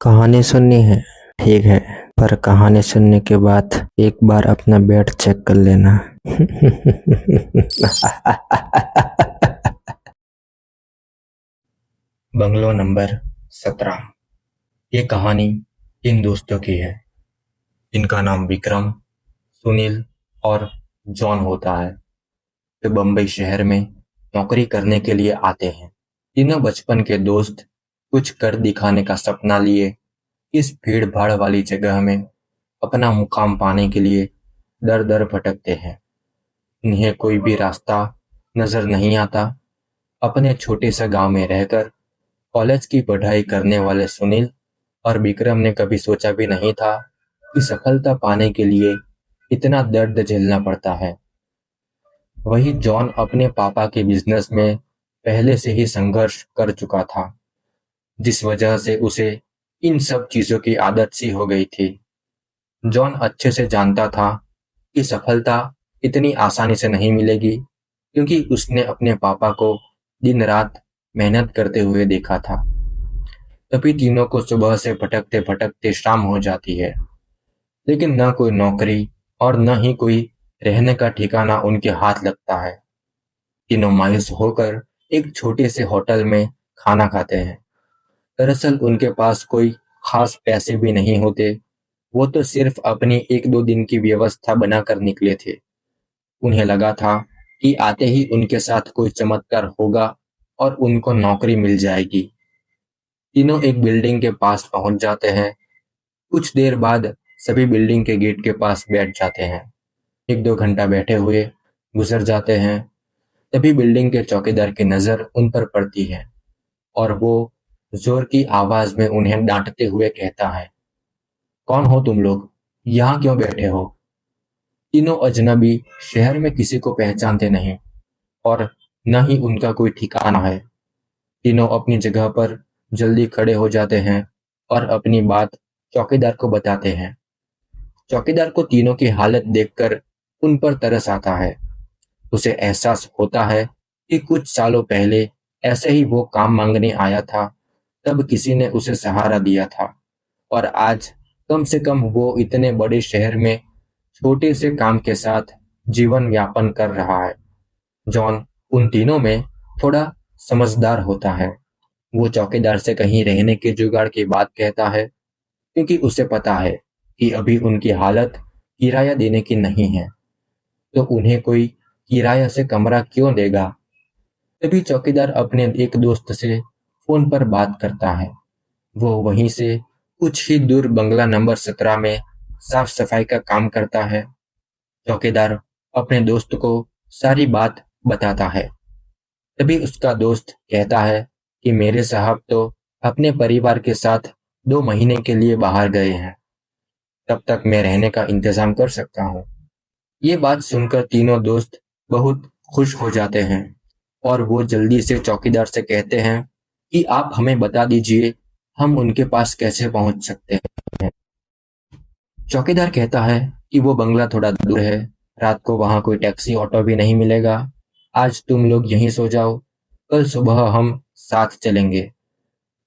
कहानी सुननी है? ठीक है, पर कहानी सुनने के बाद एक बार अपना बेड चेक कर लेना। Bungalow number 17। ये कहानी इन दोस्तों की है। इनका नाम विक्रम, सुनील और जॉन होता है। वे बम्बई शहर में नौकरी करने के लिए आते हैं। तीनों बचपन के दोस्त कुछ कर दिखाने का सपना लिए इस भीड़ भाड़ वाली जगह में अपना मुकाम पाने के लिए दर दर भटकते हैं। इन्हें कोई भी रास्ता नजर नहीं आता। अपने छोटे से गांव में रहकर कॉलेज की पढ़ाई करने वाले सुनील और विक्रम ने कभी सोचा भी नहीं था कि सफलता पाने के लिए इतना दर्द झेलना पड़ता है। वही जॉन अपने पापा के बिजनेस में पहले से ही संघर्ष कर चुका था, जिस वजह से उसे इन सब चीजों की आदत सी हो गई थी। जॉन अच्छे से जानता था कि सफलता इतनी आसानी से नहीं मिलेगी, क्योंकि उसने अपने पापा को दिन रात मेहनत करते हुए देखा था। तभी तीनों को सुबह से भटकते भटकते शाम हो जाती है, लेकिन न कोई नौकरी और न ही कोई रहने का ठिकाना उनके हाथ लगता है। तीनों मायूस होकर एक छोटे से होटल में खाना खाते हैं। दरअसल उनके पास कोई खास पैसे भी नहीं होते। वो तो सिर्फ अपनी एक दो दिन की व्यवस्था बनाकर निकले थे। उन्हें लगा था कि आते ही उनके साथ कोई चमत्कार होगा और उनको नौकरी मिल जाएगी। तीनों एक बिल्डिंग के पास पहुंच जाते हैं। कुछ देर बाद सभी बिल्डिंग के गेट के पास बैठ जाते हैं। एक दो घंटा बैठे हुए गुजर जाते हैं। तभी बिल्डिंग के चौकीदार की नजर उन पर पड़ती है और वो जोर की आवाज में उन्हें डांटते हुए कहता है, कौन हो तुम लोग? यहाँ क्यों बैठे हो? तीनों अजनबी शहर में किसी को पहचानते नहीं और न ही उनका कोई ठिकाना है। तीनों अपनी जगह पर जल्दी खड़े हो जाते हैं और अपनी बात चौकीदार को बताते हैं। चौकीदार को तीनों की हालत देखकर उन पर तरस आता है। उसे एहसास होता है कि कुछ सालों पहले ऐसे ही वो काम मांगने आया था, तब किसी ने उसे सहारा दिया था और आज कम से कम वो इतने बड़े शहर में छोटे से काम के साथ जीवन यापन कर रहा है। जॉन उन तीनों में थोड़ा समझदार होता है। वो चौकीदार से कहीं रहने के जुगाड़ की बात कहता है, क्योंकि उसे पता है कि अभी उनकी हालत किराया देने की नहीं है, तो उन्हें कोई किराया से कमरा क्यों देगा। तभी चौकीदार अपने एक दोस्त से फोन पर बात करता है। वो वहीं से कुछ ही दूर बंगला नंबर 17 में साफ सफाई का काम करता है। चौकीदार अपने दोस्त को सारी बात बताता है। तभी उसका दोस्त कहता है कि मेरे साहब तो अपने परिवार के साथ 2 महीने के लिए बाहर गए हैं, तब तक मैं रहने का इंतजाम कर सकता हूँ। ये बात सुनकर तीनों दोस्त बहुत खुश हो जाते हैं और वो जल्दी से चौकीदार से कहते हैं कि आप हमें बता दीजिए हम उनके पास कैसे पहुंच सकते हैं। चौकीदार कहता है कि वो बंगला थोड़ा दूर है, रात को वहां कोई टैक्सी ऑटो भी नहीं मिलेगा। आज तुम लोग यहीं सो जाओ, कल सुबह हम साथ चलेंगे।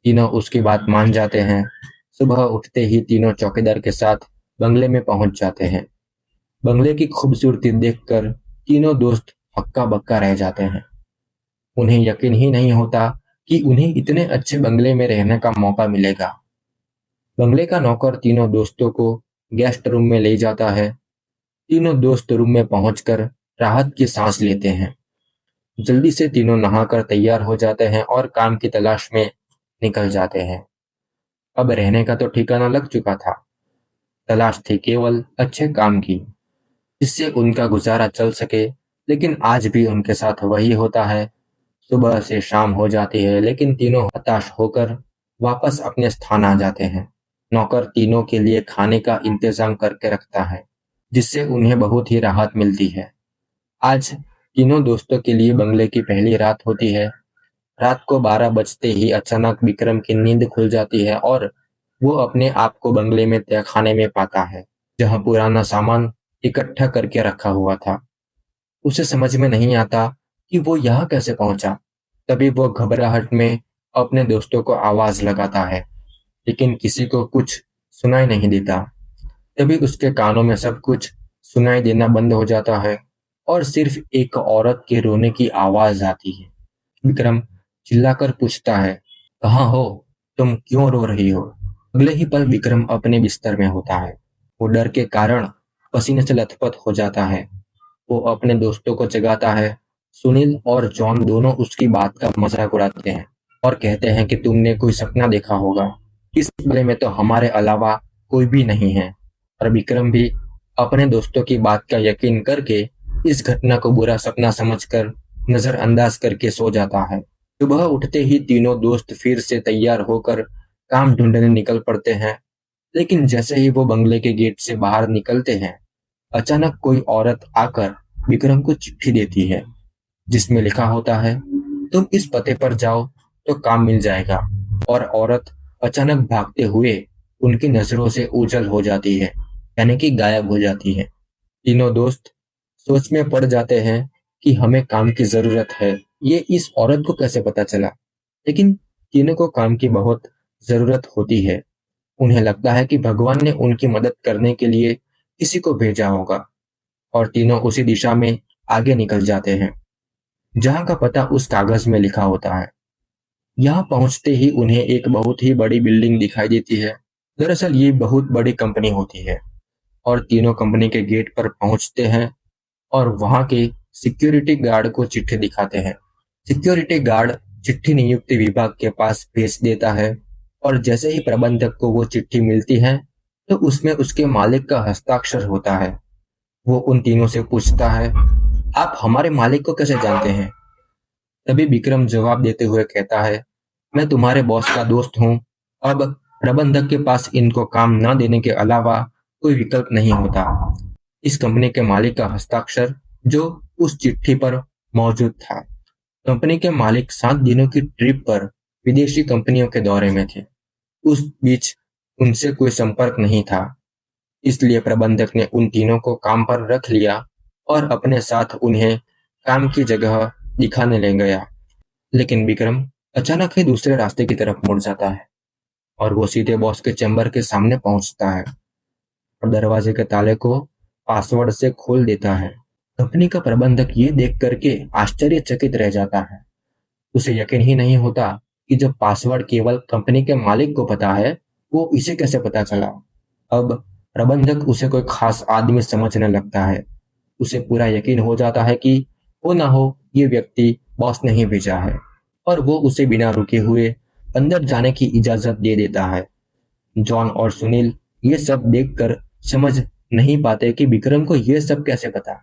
तीनों उसकी बात मान जाते हैं। सुबह उठते ही तीनों चौकीदार के साथ बंगले में पहुंच जाते हैं। बंगले की खूबसूरती देखकर तीनों दोस्त हक्का बक्का रह जाते हैं। उन्हें यकीन ही नहीं होता कि उन्हें इतने अच्छे बंगले में रहने का मौका मिलेगा। बंगले का नौकर तीनों दोस्तों को गेस्ट रूम में ले जाता है। तीनों दोस्त रूम में पहुंचकर राहत की सांस लेते हैं। जल्दी से तीनों नहाकर तैयार हो जाते हैं और काम की तलाश में निकल जाते हैं। अब रहने का तो ठिकाना लग चुका था, तलाश थी केवल अच्छे काम की, जिससे उनका गुजारा चल सके। लेकिन आज भी उनके साथ वही होता है। सुबह से शाम हो जाती है, लेकिन तीनों हताश होकर वापस अपने स्थान आ जाते हैं। नौकर तीनों के लिए खाने का इंतजाम करके रखता है, जिससे उन्हें बहुत ही राहत मिलती है। आज तीनों दोस्तों के लिए बंगले की पहली रात होती है। रात को 12 बजते ही अचानक विक्रम की नींद खुल जाती है और वो अपने आप को बंगले में तहखाने में पाता है, जहां पुराना सामान इकट्ठा करके रखा हुआ था। उसे समझ में नहीं आता कि वो यहाँ कैसे पहुंचा। तभी वो घबराहट में अपने दोस्तों को आवाज लगाता है, लेकिन किसी को कुछ सुनाई नहीं देता। तभी उसके कानों में सब कुछ सुनाई देना बंद हो जाता है और सिर्फ एक औरत के रोने की आवाज आती है। विक्रम चिल्लाकर पूछता है, कहाँ हो? तुम क्यों रो रही हो? अगले ही पल विक्रम अपने बिस्तर में होता है। वो डर के कारण पसीने से लथपथ हो जाता है। वो अपने दोस्तों को जगाता है। सुनील और जॉन दोनों उसकी बात का मजाक उड़ाते हैं और कहते हैं कि तुमने कोई सपना देखा होगा। इस कमरे में तो हमारे अलावा कोई भी नहीं है। और विक्रम भी अपने दोस्तों की बात का यकीन करके इस घटना को बुरा सपना समझकर नजरअंदाज करके सो जाता है। सुबह उठते ही तीनों दोस्त फिर से तैयार होकर काम ढूंढने निकल पड़ते हैं। लेकिन जैसे ही वो बंगले के गेट से बाहर निकलते हैं, अचानक कोई औरत आकर विक्रम को चिट्ठी देती है, जिसमें लिखा होता है, तुम इस पते पर जाओ तो काम मिल जाएगा। और औरत अचानक भागते हुए उनकी नजरों से ओझल हो जाती है, यानी कि गायब हो जाती है। तीनों दोस्त सोच में पड़ जाते हैं कि हमें काम की जरूरत है। ये इस औरत को कैसे पता चला? लेकिन तीनों को काम की बहुत जरूरत होती है। उन्हें लगता है कि भगवान ने उनकी मदद करने के लिए किसी को भेजा होगा और तीनों उसी दिशा में आगे निकल जाते हैं जहां का पता उस कागज में लिखा होता है। यहाँ पहुंचते ही उन्हें एक बहुत ही बड़ी बिल्डिंग दिखाई देती है। दरअसल ये बहुत बड़ी कंपनी होती है और तीनों कंपनी के गेट पर पहुंचते हैं और वहां के सिक्योरिटी गार्ड को चिट्ठी दिखाते हैं। सिक्योरिटी गार्ड चिट्ठी नियुक्ति विभाग के पास भेज देता है और जैसे ही प्रबंधक को वो चिट्ठी मिलती है तो उसमें उसके मालिक का हस्ताक्षर होता है। वो उन तीनों से पूछता है, आप हमारे मालिक को कैसे जानते हैं? तभी विक्रम जवाब देते हुए कहता है, मैं तुम्हारे बॉस का दोस्त हूँ। अब प्रबंधक के पास इनको काम न देने के अलावा कोई विकल्प नहीं होता। इस कंपनी के मालिक का हस्ताक्षर जो उस चिट्ठी पर मौजूद था। कंपनी के मालिक 7 दिनों की ट्रिप पर विदेशी कंपनियों के दौरे में थे। उस बीच उनसे कोई संपर्क नहीं था, इसलिए प्रबंधक ने उन तीनों को काम पर रख लिया और अपने साथ उन्हें काम की जगह दिखाने ले गया। लेकिन विक्रम अचानक ही दूसरे रास्ते की तरफ मुड़ जाता है और वो सीधे बॉस के चैम्बर के सामने पहुंचता है और दरवाजे के ताले को पासवर्ड से खोल देता है। कंपनी का प्रबंधक ये देख करके आश्चर्यचकित रह जाता है। उसे यकीन ही नहीं होता कि जब पासवर्ड केवल कंपनी के मालिक को पता है, वो इसे कैसे पता चला। अब प्रबंधक उसे कोई खास आदमी समझने लगता है। उसे पूरा यकीन हो जाता है कि हो ना हो ये व्यक्ति बॉस ने ही भेजा है और वो उसे बिना रुके हुए अंदर जाने की इजाजत दे देता है। जॉन और सुनील ये सब देखकर समझ नहीं पाते कि विक्रम को ये सब कैसे पता।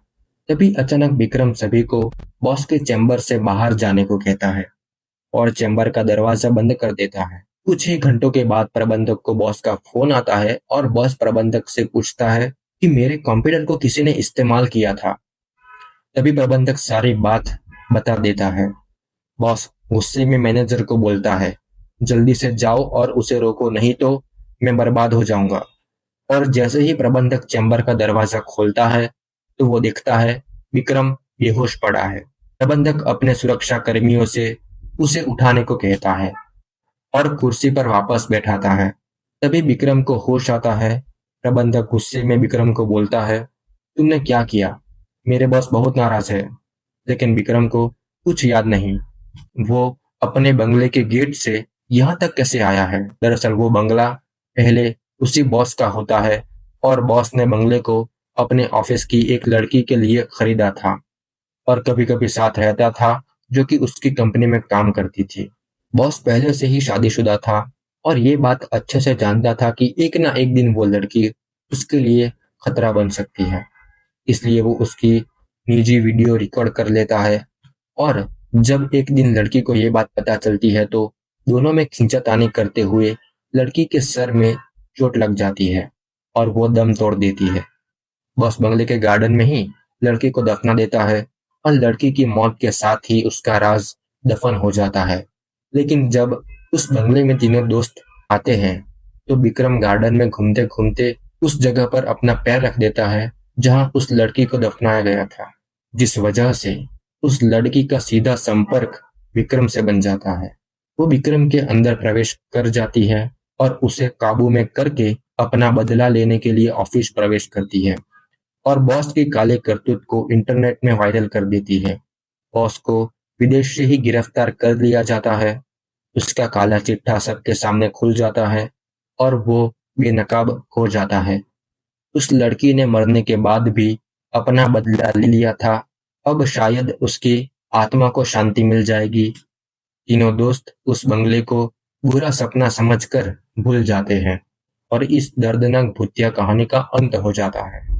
तभी अचानक विक्रम सभी को बॉस के चैम्बर से बाहर जाने को कहता है और चैम्बर का दरवाजा बंद कर देता है। कुछ ही घंटों के बाद प्रबंधक को बॉस का फोन आता है और बॉस प्रबंधक से पूछता है कि मेरे कंप्यूटर को किसी ने इस्तेमाल किया था। तभी प्रबंधक सारी बात बता देता है। बॉस गुस्से में मैनेजर को बोलता है, जल्दी से जाओ और उसे रोको, नहीं तो मैं बर्बाद हो जाऊंगा। और जैसे ही प्रबंधक चैम्बर का दरवाजा खोलता है तो वो देखता है विक्रम बेहोश पड़ा है। प्रबंधक अपने सुरक्षा कर्मियों से उसे उठाने को कहता है और कुर्सी पर वापस बैठाता है। तभी विक्रम को होश आता है। प्रबंधक गुस्से में विक्रम को बोलता है, तुमने क्या किया? मेरे बॉस बहुत नाराज है। लेकिन विक्रम को कुछ याद नहीं। वो अपने बंगले के गेट से यहाँ तक कैसे आया है? दरअसल वो बंगला पहले उसी बॉस का होता है और बॉस ने बंगले को अपने ऑफिस की एक लड़की के लिए खरीदा था और कभी कभी साथ रहता था, जो कि उसकी कंपनी में काम करती थी। बॉस पहले से ही शादीशुदा था और ये बात अच्छे से जानता था कि एक ना एक दिन वो लड़की उसके लिए खतरा बन सकती है। इसलिए वो उसकी निजी वीडियो रिकॉर्ड कर लेता है और जब एक दिन लड़की को ये बात पता चलती है तो दोनों में खींचातानी करते हुए लड़की के सर में चोट लग जाती है और वो दम तोड़ देती है। बॉस बंगले के गार्डन में ही लड़की को दफना देता है और लड़की की मौत के साथ ही उसका राज दफन हो जाता है। लेकिन जब उस बंगले में तीनों दोस्त आते हैं तो विक्रम गार्डन में घूमते घूमते उस जगह पर अपना पैर रख देता है जहां उस लड़की को दफनाया गया था, जिस वजह से उस लड़की का सीधा संपर्क विक्रम से बन जाता है। वो विक्रम के अंदर प्रवेश कर जाती है और उसे काबू में करके अपना बदला लेने के लिए ऑफिस प्रवेश करती है और बॉस की काले करतूत को इंटरनेट में वायरल कर देती है। बॉस को विदेश से ही गिरफ्तार कर लिया जाता है। उसका काला चिट्ठा सबके सामने खुल जाता है और वो बेनकाब हो जाता है। उस लड़की ने मरने के बाद भी अपना बदला ले लिया था। अब शायद उसकी आत्मा को शांति मिल जाएगी। तीनों दोस्त उस बंगले को बुरा सपना समझकर भूल जाते हैं और इस दर्दनाक भूतिया कहानी का अंत हो जाता है।